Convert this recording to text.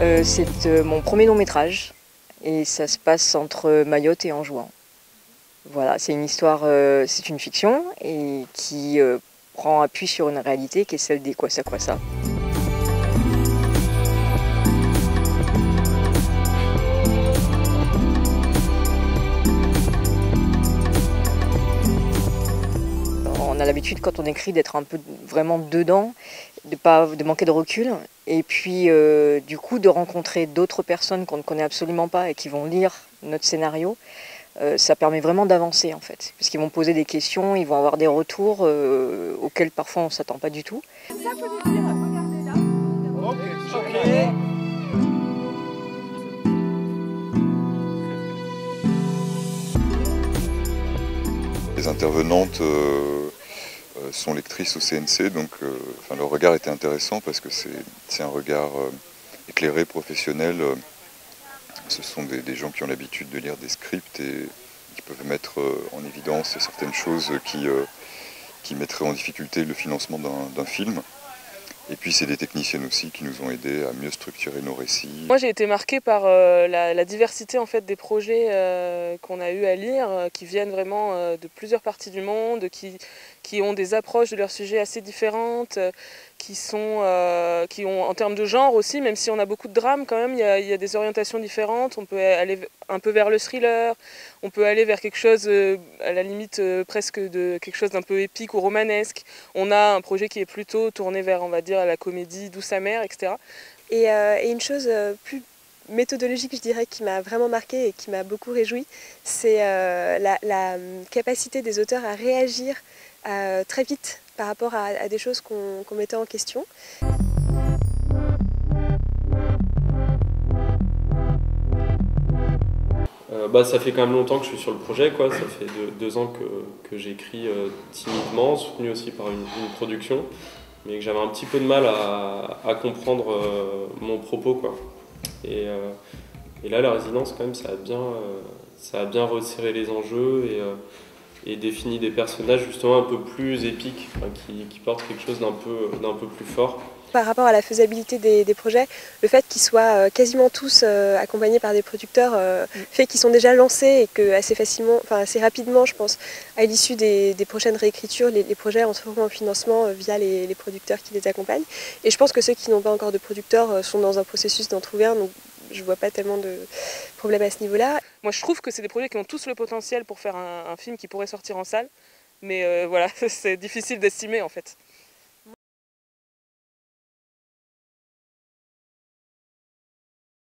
C'est mon premier long métrage et ça se passe entre Mayotte et Anjouan. Voilà, c'est une histoire, c'est une fiction et qui prend appui sur une réalité qui est celle des Kwassa Kwassa. On a l'habitude quand on écrit d'être un peu vraiment dedans, de manquer de recul et puis du coup de rencontrer d'autres personnes qu'on ne connaît absolument pas et qui vont lire notre scénario. Ça permet vraiment d'avancer en fait, parce qu'ils vont poser des questions, ils vont avoir des retours auxquels parfois on ne s'attend pas du tout. Ça faut nous dire, regardez là. Ok. Les intervenantes sont lectrices au CNC, donc leur regard était intéressant parce que c'est un regard éclairé, professionnel. Ce sont des gens qui ont l'habitude de lire des scripts et qui peuvent mettre en évidence certaines choses qui mettraient en difficulté le financement d'un film. Et puis c'est des techniciennes aussi qui nous ont aidés à mieux structurer nos récits. Moi j'ai été marquée par la diversité en fait des projets qu'on a eu à lire, qui viennent vraiment de plusieurs parties du monde, qui ont des approches de leurs sujets assez différentes, qui ont en termes de genre aussi, même si on a beaucoup de drames quand même, il y a des orientations différentes. On peut aller un peu vers le thriller, on peut aller vers quelque chose à la limite presque de quelque chose d'un peu épique ou romanesque. On a un projet qui est plutôt tourné vers, on va dire, la comédie douce amère, etc. Et une chose plus méthodologique, je dirais, qui m'a vraiment marquée et qui m'a beaucoup réjouie, c'est la capacité des auteurs à réagir très vite par rapport à des choses qu'on mettait en question. Ça fait quand même longtemps que je suis sur le projet, quoi. Ça fait 2 ans que j'écris timidement, soutenu aussi par une production, mais que j'avais un petit peu de mal à comprendre mon propos, quoi. Et là, la résidence, quand même, ça a bien resserré les enjeux et défini des personnages justement un peu plus épiques, enfin, qui portent quelque chose d'un peu plus fort. Par rapport à la faisabilité des projets, le fait qu'ils soient quasiment tous accompagnés par des producteurs fait qu'ils sont déjà lancés et que assez rapidement, je pense, à l'issue des prochaines réécritures, les projets entreront en financement via les producteurs qui les accompagnent. Et je pense que ceux qui n'ont pas encore de producteurs sont dans un processus d'en trouver un, donc je ne vois pas tellement de problème à ce niveau-là. Moi je trouve que c'est des projets qui ont tous le potentiel pour faire un film qui pourrait sortir en salle, mais voilà, c'est difficile d'estimer en fait.